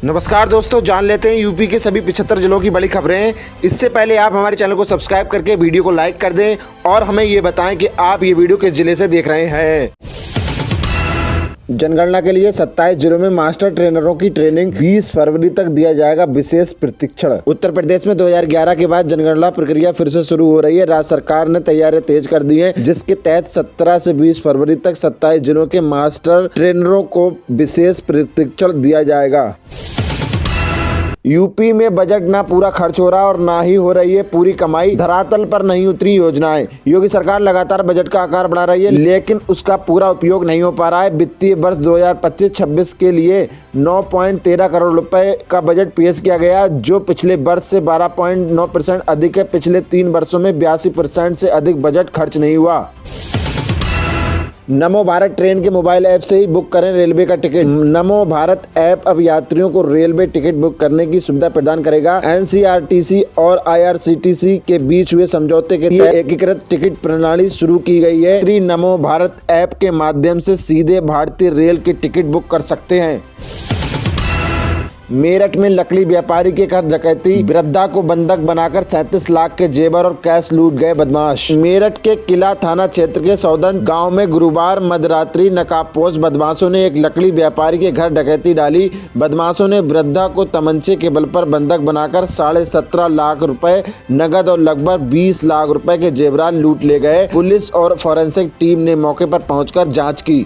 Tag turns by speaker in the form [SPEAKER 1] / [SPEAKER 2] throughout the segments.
[SPEAKER 1] नमस्कार दोस्तों, जान लेते हैं यूपी के सभी 75 जिलों की बड़ी खबरें। इससे पहले आप हमारे चैनल को सब्सक्राइब करके वीडियो को लाइक कर दें और हमें ये बताएं कि आप ये वीडियो किस जिले से देख रहे हैं। जनगणना के लिए 27 जिलों में मास्टर ट्रेनरों की ट्रेनिंग 20 फरवरी तक दिया जाएगा विशेष प्रशिक्षण। उत्तर प्रदेश में 2011 के बाद जनगणना प्रक्रिया फिर से शुरू हो रही है। राज्य सरकार ने तैयारियां तेज कर दी हैं, जिसके तहत 17 से 20 फरवरी तक 27 जिलों के मास्टर ट्रेनरों को विशेष प्रशिक्षण दिया जाएगा। यूपी में बजट ना पूरा खर्च हो रहा और ना ही हो रही है पूरी कमाई, धरातल पर नहीं उतरी योजनाएं। योगी सरकार लगातार बजट का आकार बढ़ा रही है, लेकिन उसका पूरा उपयोग नहीं हो पा रहा है। वित्तीय वर्ष 2025-26 के लिए 9.13 करोड़ रुपए का बजट पेश किया गया, जो पिछले वर्ष से 12.9% अधिक है। पिछले 3 वर्षों में 82% से अधिक बजट खर्च नहीं हुआ। नमो भारत ट्रेन के मोबाइल ऐप से ही बुक करें रेलवे का टिकट। नमो भारत ऐप अब यात्रियों को रेलवे टिकट बुक करने की सुविधा प्रदान करेगा। एनसीआरटीसी और आईआरसीटीसी के बीच हुए समझौते के तहत एकीकृत टिकट प्रणाली शुरू की गई है। नमो भारत ऐप के माध्यम से सीधे भारतीय रेल के टिकट बुक कर सकते हैं। मेरठ में लकड़ी व्यापारी के घर डकैती, वृद्धा को बंधक बनाकर 37 लाख के जेवर और कैश लूट गए बदमाश। मेरठ के किला थाना क्षेत्र के सौदन गांव में गुरुवार मध्यरात्रि नकाबपोश बदमाशों ने एक लकड़ी व्यापारी के घर डकैती डाली। बदमाशों ने वृद्धा को तमंचे के बल पर बंधक बनाकर 17.5 लाख रुपए नगद और लगभग 20 लाख रुपए के जेवरात लूट ले गए। पुलिस और फॉरेंसिक टीम ने मौके पर पहुंचकर जांच की।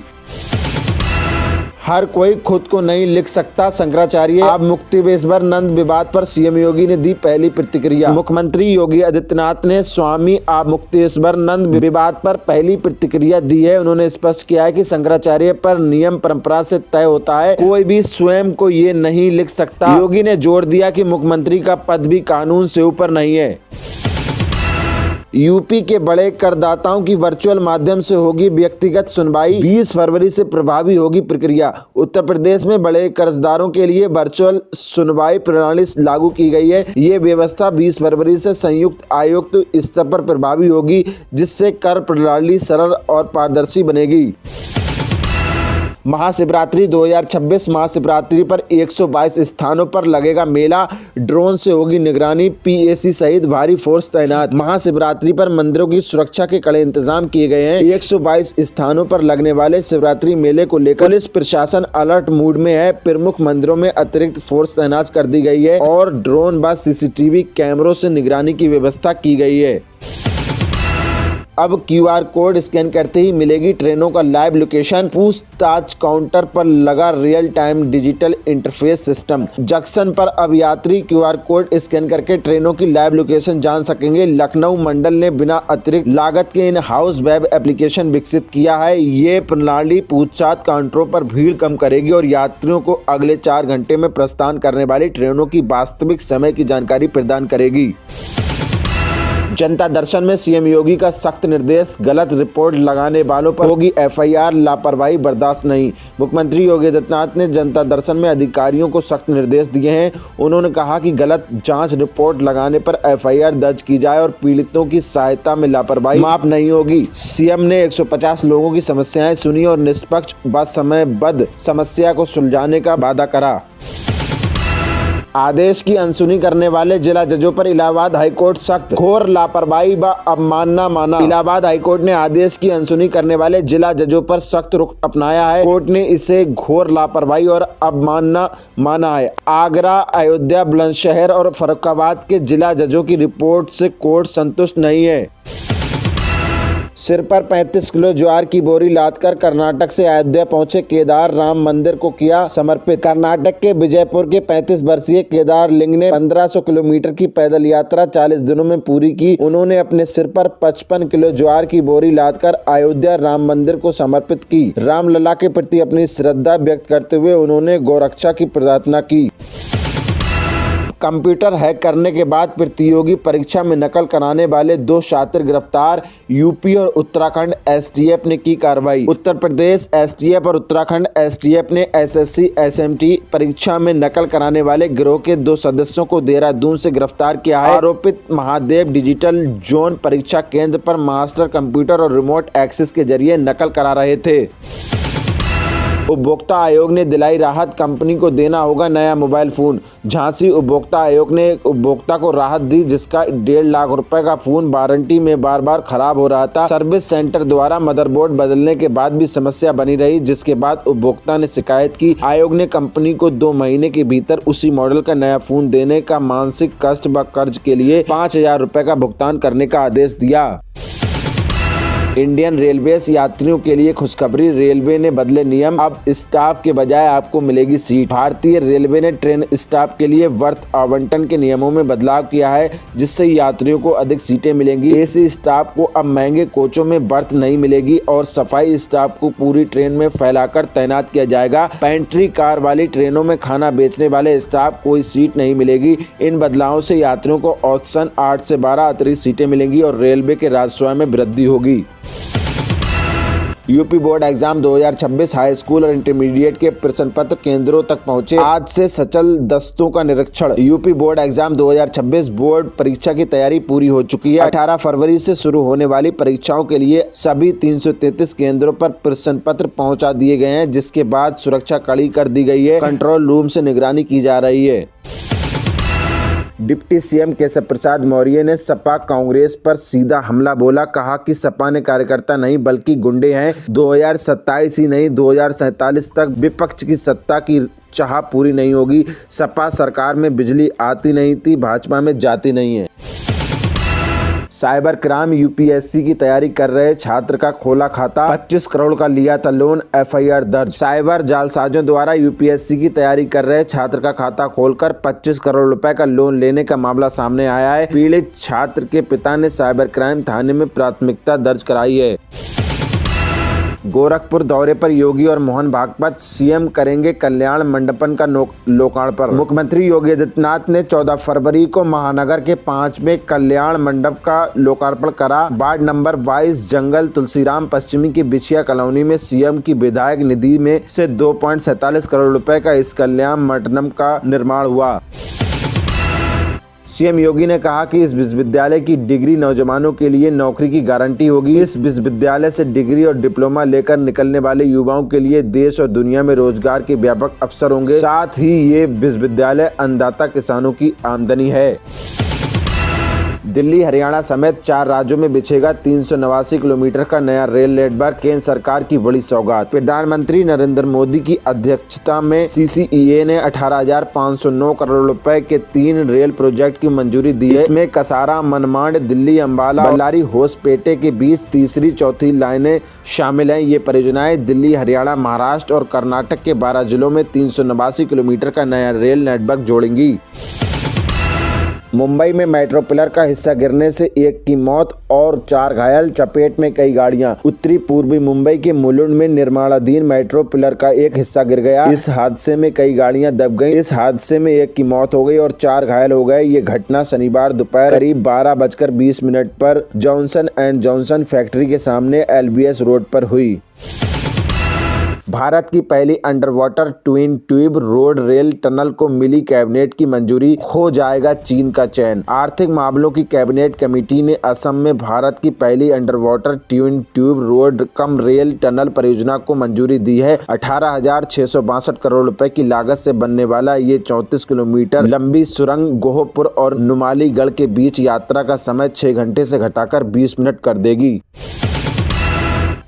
[SPEAKER 1] हर कोई खुद को नहीं लिख सकता, शंकराचार्य आप मुक्तिवेश्वर नंद विवाद पर सीएम योगी ने दी पहली प्रतिक्रिया। मुख्यमंत्री योगी आदित्यनाथ ने स्वामी आप मुक्तेश्वर नंद विवाद पर पहली प्रतिक्रिया दी है। उन्होंने स्पष्ट किया है कि शंकराचार्य पर नियम परंपरा से तय होता है, कोई भी स्वयं को ये नहीं लिख सकता। योगी ने जोर दिया कि मुख्यमंत्री का पद भी कानून से ऊपर नहीं है। यूपी के बड़े करदाताओं की वर्चुअल माध्यम से होगी व्यक्तिगत सुनवाई, 20 फरवरी से प्रभावी होगी प्रक्रिया। उत्तर प्रदेश में बड़े कर्जदारों के लिए वर्चुअल सुनवाई प्रणाली लागू की गई है। ये व्यवस्था 20 फरवरी से संयुक्त आयुक्त स्तर पर प्रभावी होगी, जिससे कर प्रणाली सरल और पारदर्शी बनेगी। महाशिवरात्रि 2026 महाशिवरात्रि पर 122 स्थानों पर लगेगा मेला, ड्रोन से होगी निगरानी, पीएसी सहित भारी फोर्स तैनात। महाशिवरात्रि पर मंदिरों की सुरक्षा के कड़े इंतजाम किए गए हैं। 122 स्थानों पर लगने वाले शिवरात्रि मेले को लेकर पुलिस प्रशासन अलर्ट मूड में है। प्रमुख मंदिरों में अतिरिक्त फोर्स तैनात कर दी गई है और ड्रोन व सीसीटीवी कैमरों से निगरानी की व्यवस्था की गई है। अब क्यूआर कोड स्कैन करते ही मिलेगी ट्रेनों का लाइव लोकेशन। पूछताछ काउंटर पर लगा real time digital interface system. Junction पर अब यात्री क्यूआर कोड स्कैन करके ट्रेनों की लाइव लोकेशन जान सकेंगे। लखनऊ मंडल ने बिना अतिरिक्त लागत के इन हाउस वेब एप्लीकेशन विकसित किया है। ये प्रणाली पूछताछ काउंटरों पर भीड़ कम करेगी और यात्रियों को अगले 4 घंटे में प्रस्थान करने वाली ट्रेनों की वास्तविक समय की जानकारी प्रदान करेगी। जनता दर्शन में सीएम योगी का सख्त निर्देश, गलत रिपोर्ट लगाने वालों पर होगी एफआईआर, लापरवाही बर्दाश्त नहीं। मुख्यमंत्री योगी आदित्यनाथ ने जनता दर्शन में अधिकारियों को सख्त निर्देश दिए हैं। उन्होंने कहा कि गलत जांच रिपोर्ट लगाने पर एफआईआर दर्ज की जाए और पीड़ितों की सहायता में लापरवाही माफ नहीं होगी। सीएम ने 150 लोगों की समस्याएं सुनी और निष्पक्ष व समयबद्ध समस्या को सुलझाने का वादा करा। आदेश की अनसुनी करने वाले जिला जजों पर इलाहाबाद हाईकोर्ट सख्त, घोर लापरवाही व अवमानना माना। इलाहाबाद हाईकोर्ट ने आदेश की अनसुनी करने वाले जिला जजों पर सख्त रुख अपनाया है। कोर्ट ने इसे घोर लापरवाही और अवमानना माना है। आगरा, अयोध्या, बुलंदशहर और फर्रुखाबाद के जिला जजों की रिपोर्ट से कोर्ट संतुष्ट नहीं है। सिर पर 35 किलो ज्वार की बोरी लादकर कर्नाटक से अयोध्या पहुंचे केदार, राम मंदिर को किया समर्पित। कर्नाटक के विजयपुर के 35 वर्षीय केदार लिंग ने 1500 किलोमीटर की पैदल यात्रा 40 दिनों में पूरी की। उन्होंने अपने सिर पर 55 किलो ज्वार की बोरी लादकर अयोध्या राम मंदिर को समर्पित की। रामलला के प्रति अपनी श्रद्धा व्यक्त करते हुए उन्होंने गौरक्षा की प्रार्थना की। कंप्यूटर हैक करने के बाद प्रतियोगी परीक्षा में नकल कराने वाले 2 छात्र गिरफ्तार। यूपी और उत्तराखंड एसटीएफ ने की कार्रवाई। उत्तर प्रदेश एसटीएफ और उत्तराखंड एसटीएफ ने एसएससी एसएमटी परीक्षा में नकल कराने वाले गिरोह के 2 सदस्यों को देहरादून से गिरफ्तार किया है। आरोपित महादेव डिजिटल जोन परीक्षा केंद्र पर मास्टर कंप्यूटर और रिमोट एक्सेस के जरिए नकल करा रहे थे। उपभोक्ता आयोग ने दिलाई राहत, कंपनी को देना होगा नया मोबाइल फोन। झांसी उपभोक्ता आयोग ने एक उपभोक्ता को राहत दी जिसका 1.5 लाख रुपए का फोन वारंटी में बार बार खराब हो रहा था। सर्विस सेंटर द्वारा मदरबोर्ड बदलने के बाद भी समस्या बनी रही, जिसके बाद उपभोक्ता ने शिकायत की। आयोग ने कंपनी को 2 महीने के भीतर उसी मॉडल का नया फोन देने का मानसिक कष्ट व कर्ज के लिए 5,000 रुपए का भुगतान करने का आदेश दिया। इंडियन रेलवे यात्रियों के लिए खुशखबरी, रेलवे ने बदले नियम, अब स्टाफ के बजाय आपको मिलेगी सीट। भारतीय रेलवे ने ट्रेन स्टाफ के लिए वर्थ आवंटन के नियमों में बदलाव किया है, जिससे यात्रियों को अधिक सीटें मिलेंगी। एसी स्टाफ को अब महंगे कोचों में बर्थ नहीं मिलेगी और सफाई स्टाफ को पूरी ट्रेन में फैलाकर तैनात किया जाएगा। पेंट्री कार वाली ट्रेनों में खाना बेचने वाले स्टाफ कोई सीट नहीं मिलेगी। इन बदलावों से यात्रियों को औसतन 8 से 12 अतिरिक्त सीटें मिलेंगी और रेलवे के राजस्व में वृद्धि होगी। UP board exam 2026 high school और इंटरमीडिएट के प्रश्न पत्र केंद्रों तक पहुंचे। आज से सचल दस्तों का निरीक्षण। यूपी बोर्ड एग्जाम 2026 बोर्ड परीक्षा की तैयारी पूरी हो चुकी है। 18 फरवरी से शुरू होने वाली परीक्षाओं के लिए सभी 333 केंद्रों पर प्रश्न पत्र पहुंचा दिए गए हैं, जिसके बाद सुरक्षा कड़ी कर दी गई है। कंट्रोल रूम से निगरानी की जा रही है। डिप्टी सीएम केशव प्रसाद मौर्य ने सपा कांग्रेस पर सीधा हमला बोला, कहा कि सपा ने कार्यकर्ता नहीं बल्कि गुंडे हैं। 2027 ही नहीं 2047 तक विपक्ष की सत्ता की चाह पूरी नहीं होगी। सपा सरकार में बिजली आती नहीं थी, भाजपा में जाती नहीं है। साइबर क्राइम, यूपीएससी की तैयारी कर रहे छात्र का खोला खाता, 25 करोड़ का लिया था लोन, एफआईआर दर्ज। साइबर जालसाजों द्वारा यूपीएससी की तैयारी कर रहे छात्र का खाता खोलकर 25 करोड़ रुपए का लोन लेने का मामला सामने आया है। पीड़ित छात्र के पिता ने साइबर क्राइम थाने में प्राथमिकता दर्ज कराई है। गोरखपुर दौरे पर योगी और मोहन भागवत, सीएम करेंगे कल्याण मंडपम का लोकार्पण। मुख्यमंत्री योगी आदित्यनाथ ने 14 फरवरी को महानगर के 5वें कल्याण मंडप का लोकार्पण करा। वार्ड नंबर 22 जंगल तुलसीराम पश्चिमी की बिछिया कॉलोनी में सीएम की विधायक निधि में से 2.47 करोड़ रुपए का इस कल्याण मंडपम का निर्माण हुआ। सीएम योगी ने कहा कि इस विश्वविद्यालय की डिग्री नौजवानों के लिए नौकरी की गारंटी होगी। इस विश्वविद्यालय से डिग्री और डिप्लोमा लेकर निकलने वाले युवाओं के लिए देश और दुनिया में रोजगार के व्यापक अवसर होंगे। साथ ही ये विश्वविद्यालय अन्नदाता किसानों की आमदनी है। दिल्ली, हरियाणा समेत 4 राज्यों में बिछेगा 389 किलोमीटर का नया रेल नेटवर्क, केंद्र सरकार की बड़ी सौगात। प्रधानमंत्री नरेंद्र मोदी की अध्यक्षता में सीसीईए ने 18,509 करोड़ रुपए के 3 रेल प्रोजेक्ट की मंजूरी दी है। इसमें कसारा, मनमाड़, दिल्ली, अंबाला, बल्लारी, होसपेटे के बीच तीसरी चौथी लाइनें शामिल हैं। ये परियोजनाएं दिल्ली, हरियाणा, महाराष्ट्र और कर्नाटक के 12 जिलों में 389 किलोमीटर का नया रेल नेटवर्क जोड़ेंगी। मुंबई में मेट्रो पिलर का हिस्सा गिरने से 1 की मौत और 4 घायल, चपेट में कई गाड़ियां। उत्तरी पूर्वी मुंबई के मुलुंड में निर्माणाधीन मेट्रो पिलर का एक हिस्सा गिर गया। इस हादसे में कई गाड़ियां दब गईं। इस हादसे में 1 की मौत हो गई और 4 घायल हो गए। ये घटना शनिवार दोपहर करीब 12:20 पर जॉनसन एंड जॉनसन फैक्ट्री के सामने एलबीएस रोड पर हुई। भारत की पहली under water twin tube road rail tunnel को मिली कैबिनेट की मंजूरी, खो जाएगा चीन का चैन। आर्थिक मामलों की कैबिनेट कमेटी ने असम में भारत की पहली under water twin tube road cum rail tunnel परियोजना को मंजूरी दी है। 18,662 करोड़ रुपए की लागत से बनने वाला ये 34 किलोमीटर लंबी सुरंग गोहपुर और नुमालीगढ़ के बीच यात्रा का समय 6 घंटे से घटाकर 20 मिनट कर देगी।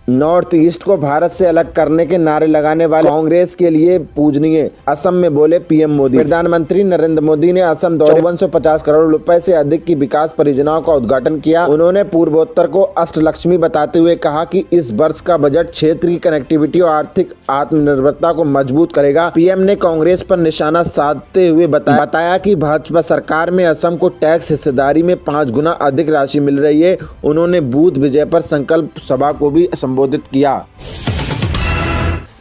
[SPEAKER 1] नॉर्थ ईस्ट को भारत से अलग करने के नारे लगाने वाले कांग्रेस के लिए पूजनीय, असम में बोले पीएम मोदी। प्रधानमंत्री नरेंद्र मोदी ने असम दौरे 5450 करोड़ रुपए से अधिक की विकास परियोजनाओं का उद्घाटन किया। उन्होंने पूर्वोत्तर को अष्टलक्ष्मी बताते हुए कहा कि इस वर्ष का बजट क्षेत्र की कनेक्टिविटी और आर्थिक आत्मनिर्भरता को मजबूत करेगा। पीएम ने कांग्रेस पर निशाना साधते हुए बताया कि भाजपा सरकार में असम को टैक्स हिस्सेदारी में 5 गुना अधिक राशि मिल रही है। उन्होंने बूथ विजय पर संकल्प सभा को भी संबोधित किया।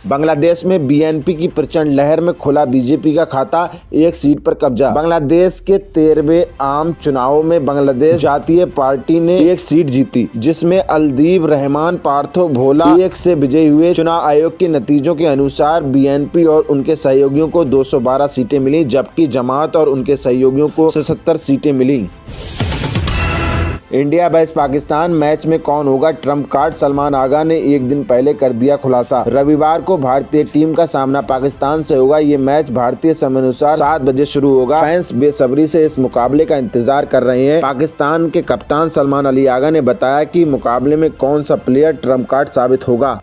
[SPEAKER 1] बांग्लादेश में बीएनपी की प्रचंड लहर में खुला बीजेपी का खाता, 1 सीट पर कब्जा। बांग्लादेश के 13वें आम चुनावों में बांग्लादेश जातीय पार्टी ने 1 सीट जीती, जिसमें अलदीब रहमान पार्थो भोला 1 से विजयी हुए। चुनाव आयोग के नतीजों के अनुसार बीएनपी और उनके सहयोगियों को 212 सीटें मिली, जबकि जमात और उनके सहयोगियों को 77 सीटें मिली। इंडिया वर्सेस पाकिस्तान मैच में कौन होगा ट्रम्प कार्ड, सलमान आगा ने एक दिन पहले कर दिया खुलासा। रविवार को भारतीय टीम का सामना पाकिस्तान से होगा। ये मैच भारतीय समय अनुसार 7 बजे शुरू होगा। फैंस बेसब्री से इस मुकाबले का इंतजार कर रहे हैं। पाकिस्तान के कप्तान सलमान अली आगा ने बताया कि मुकाबले में कौन सा प्लेयर ट्रम्प कार्ड साबित होगा।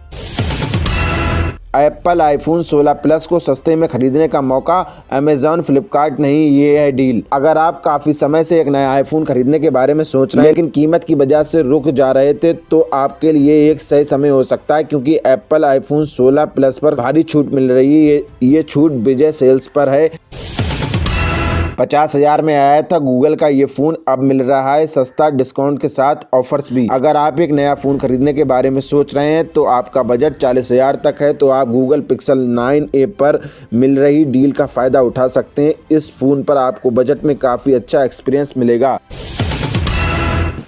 [SPEAKER 1] एप्पल आईफोन 16 प्लस को सस्ते में खरीदने का मौका, अमेजॉन फ्लिपकार्ट नहीं, ये है डील। अगर आप काफी समय से एक नया आईफोन खरीदने के बारे में सोच रहे हैं लेकिन कीमत की वजह से रुक जा रहे थे तो आपके लिए एक सही समय हो सकता है, क्योंकि एप्पल आईफोन 16 प्लस पर भारी छूट मिल रही है। ये छूट विजय सेल्स पर है। 50,000 में आया था गूगल का ये फोन, अब मिल रहा है सस्ता, डिस्काउंट के साथ ऑफर्स भी। अगर आप एक नया फोन खरीदने के बारे में सोच रहे हैं तो आपका बजट 40,000 तक है तो आप गूगल पिक्सल 9a पर मिल रही डील का फायदा उठा सकते हैं। इस फोन पर आपको बजट में काफी अच्छा एक्सपीरियंस मिलेगा।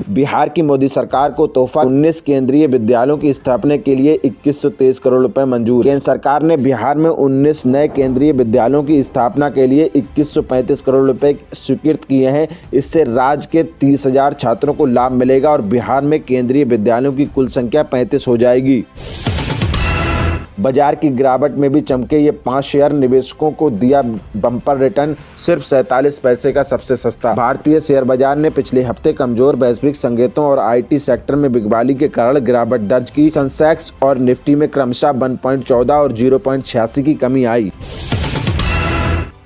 [SPEAKER 1] बिहार की मोदी सरकार को तोहफा, 19 केंद्रीय विद्यालयों की स्थापना के लिए 2123 करोड़ रुपए मंजूर। केंद्र सरकार ने बिहार में 19 नए केंद्रीय विद्यालयों की स्थापना के लिए 2135 करोड़ रुपए स्वीकृत किए हैं। इससे राज्य के 30,000 छात्रों को लाभ मिलेगा और बिहार में केंद्रीय विद्यालयों की कुल संख्या 35 हो जाएगी। बाजार की गिरावट में भी चमके ये 5 शेयर, निवेशकों को दिया बम्पर रिटर्न, सिर्फ 47 पैसे का सबसे सस्ता। भारतीय शेयर बाजार ने पिछले हफ्ते कमजोर वैश्विक संकेतों और आईटी सेक्टर में बिकवाली के कारण गिरावट दर्ज की। सेंसेक्स और निफ्टी में क्रमशः 1.14 और 0.86 की कमी आई।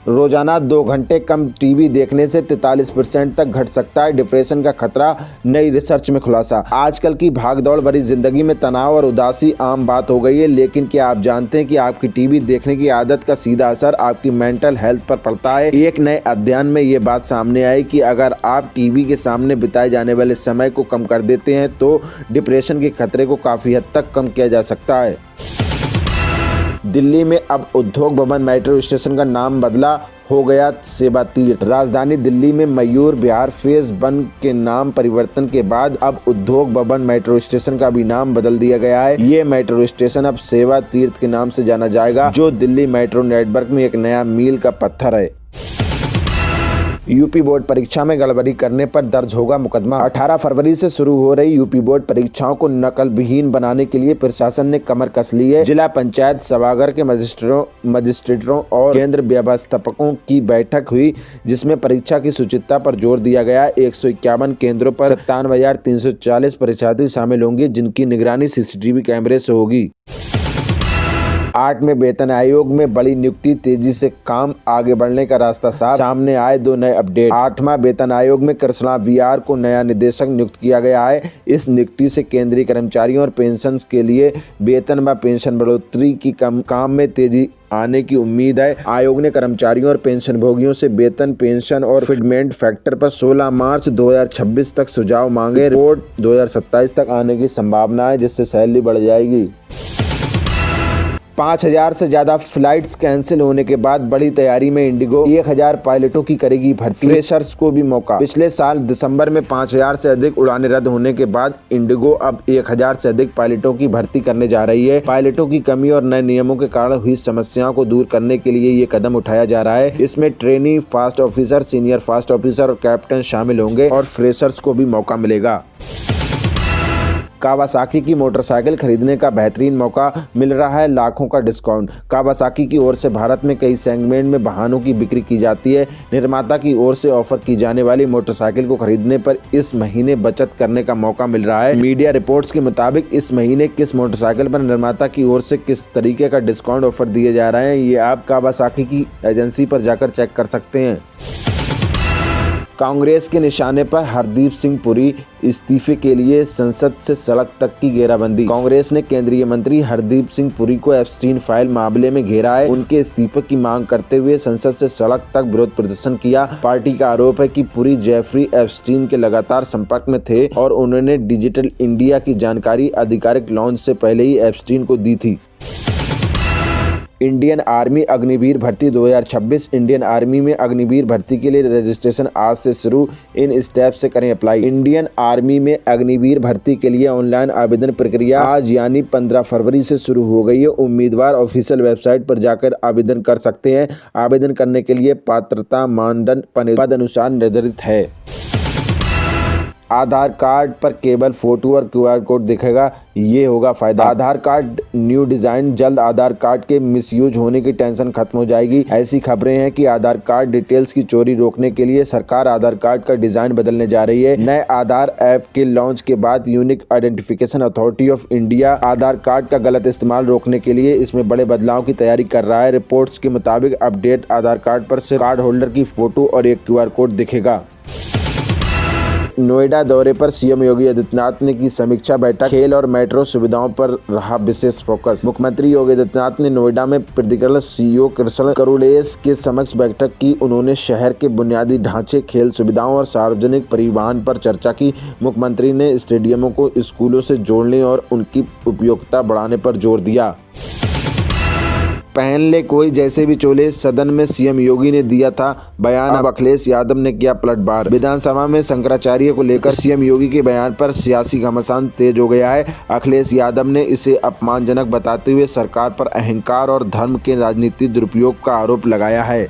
[SPEAKER 1] रोजाना 2 घंटे कम टीवी देखने से 43% तक घट सकता है डिप्रेशन का खतरा, नई रिसर्च में खुलासा। आजकल की भागदौड़ भरी जिंदगी में तनाव और उदासी आम बात हो गई है, लेकिन क्या आप जानते हैं कि आपकी टीवी देखने की आदत का सीधा असर आपकी मेंटल हेल्थ पर पड़ता है। एक नए अध्ययन में ये बात सामने आई कि अगर आप टीवी के सामने बिताए जाने वाले समय को कम कर देते हैं तो डिप्रेशन के खतरे को काफी हद तक कम किया जा सकता है। दिल्ली में अब उद्योग भवन मेट्रो स्टेशन का नाम बदला, हो गया सेवा तीर्थ। राजधानी दिल्ली में मयूर विहार फेज 1 के नाम परिवर्तन के बाद अब उद्योग भवन मेट्रो स्टेशन का भी नाम बदल दिया गया है। ये मेट्रो स्टेशन अब सेवा तीर्थ के नाम से जाना जाएगा, जो दिल्ली मेट्रो नेटवर्क में एक नया मील का पत्थर है। यूपी बोर्ड परीक्षा में गड़बड़ी करने पर दर्ज होगा मुकदमा। 18 फरवरी से शुरू हो रही यूपी बोर्ड परीक्षाओं को नकल विहीन बनाने के लिए प्रशासन ने कमर कस ली है। जिला पंचायत सभागार के मजिस्ट्रेटों और केंद्र व्यवस्थापकों की बैठक हुई, जिसमें परीक्षा की शुचिता पर जोर दिया गया। 151 केंद्रों पर 57,340 परीक्षार्थी शामिल होंगे, जिनकी निगरानी सीसीटीवी कैमरे से होगी। 8 में वेतन आयोग में बड़ी नियुक्ति, तेजी से काम, आगे बढ़ने का रास्ता साफ, सामने आए 2 नए अपडेट। 8वां वेतन आयोग में कृष्णा VR को नया निदेशक नियुक्त किया गया है। इस नियुक्ति से केंद्रीय कर्मचारियों और पेंशन के लिए वेतन व पेंशन बढ़ोतरी की काम में तेजी आने की उम्मीद है। आयोग ने कर्मचारियों और पेंशन भोगियों से वेतन, पेंशन और फिटमेंट फैक्टर पर 16 मार्च 2026 तक सुझाव मांगे। रिपोर्ट 2027 तक आने की संभावना है, जिससे सैलरी बढ़ जाएगी। 5,000 से ज्यादा फ्लाइट्स कैंसिल होने के बाद बड़ी तैयारी में इंडिगो 1,000 पायलटों की करेगी भर्ती, फ्रेशर्स को भी मौका। पिछले साल दिसंबर में 5,000 से अधिक उड़ानें रद्द होने के बाद इंडिगो अब 1,000 से अधिक पायलटों की भर्ती करने जा रही है। पायलटों की कमी और नए नियमों के कारण हुई समस्याओं को दूर करने के लिए ये कदम उठाया जा रहा है। इसमें trainee fast officer, senior fast officer और कैप्टन शामिल होंगे और फ्रेशर्स को भी मौका मिलेगा। कावासाकी की मोटरसाइकिल खरीदने का बेहतरीन मौका, मिल रहा है लाखों का डिस्काउंट। कावासाकी की ओर से भारत में कई सेगमेंट में वाहनों की बिक्री की जाती है। निर्माता की ओर से ऑफर की जाने वाली मोटरसाइकिल को खरीदने पर इस महीने बचत करने का मौका मिल रहा है। मीडिया रिपोर्ट्स के मुताबिक इस महीने किस मोटरसाइकिल पर निर्माता की ओर से किस तरीके का डिस्काउंट ऑफर दिए जा रहे हैं, ये आप कावासाकी की एजेंसी पर जाकर चेक कर सकते हैं। कांग्रेस के निशाने पर हरदीप सिंह पुरी, इस्तीफे के लिए संसद से सड़क तक की घेराबंदी। कांग्रेस ने केंद्रीय मंत्री हरदीप सिंह पुरी को एप्स्टीन फाइल मामले में घेरा है। उनके इस्तीफे की मांग करते हुए संसद से सड़क तक विरोध प्रदर्शन किया। पार्टी का आरोप है कि पुरी जेफरी एप्स्टीन के लगातार संपर्क में थे और उन्होंने डिजिटल इंडिया की जानकारी आधिकारिक लॉन्च से पहले ही एप्स्टीन को दी थी। इंडियन आर्मी अग्निवीर भर्ती 2026। इंडियन आर्मी में अग्निवीर भर्ती के लिए रजिस्ट्रेशन आज से शुरू, इन स्टेप से करें अप्लाई। इंडियन आर्मी में अग्निवीर भर्ती के लिए ऑनलाइन आवेदन प्रक्रिया आज यानी 15 फरवरी से शुरू हो गई है। उम्मीदवार ऑफिशियल वेबसाइट पर जाकर आवेदन कर सकते हैं। आवेदन करने के लिए पात्रता मानदंड पद अनुसार निर्धारित है। आधार कार्ड पर केवल फोटो और QR कोड दिखेगा, ये होगा फायदा। आधार कार्ड न्यू डिजाइन, जल्द आधार कार्ड के मिसयूज होने की टेंशन खत्म हो जाएगी। ऐसी खबरें हैं कि आधार कार्ड डिटेल्स की चोरी रोकने के लिए सरकार आधार कार्ड का डिजाइन बदलने जा रही है। नए आधार ऐप के लॉन्च के बाद unique identification authority of India Aadhaar card का गलत इस्तेमाल रोकने के लिए इसमें बड़े बदलाव की तैयारी कर रहा है। रिपोर्ट्स के मुताबिक अपडेट आधार कार्ड पर सिर्फ कार्ड होल्डर की फोटो और एक QR कोड दिखेगा। नोएडा दौरे पर सीएम योगी आदित्यनाथ ने की समीक्षा बैठक, खेल और मेट्रो सुविधाओं पर रहा विशेष फोकस। मुख्यमंत्री योगी आदित्यनाथ ने नोएडा में प्रतिक्रिया CEO कृष्ण करुड़ेस के समक्ष बैठक की। उन्होंने शहर के बुनियादी ढांचे, खेल सुविधाओं और सार्वजनिक परिवहन पर चर्चा की। मुख्यमंत्री ने स्टेडियमों को स्कूलों से जोड़ने और उनकी उपयोगिता बढ़ाने पर जोर दिया। पहन ले कोई जैसे भी चोले, सदन में सीएम योगी ने दिया था बयान, अब अखिलेश यादव ने किया पलटवार। विधानसभा में शंकराचार्य को लेकर सीएम योगी के बयान पर सियासी घमासान तेज हो गया है। अखिलेश यादव ने इसे अपमानजनक बताते हुए सरकार पर अहंकार और धर्म के राजनीतिक दुरुपयोग का आरोप लगाया है।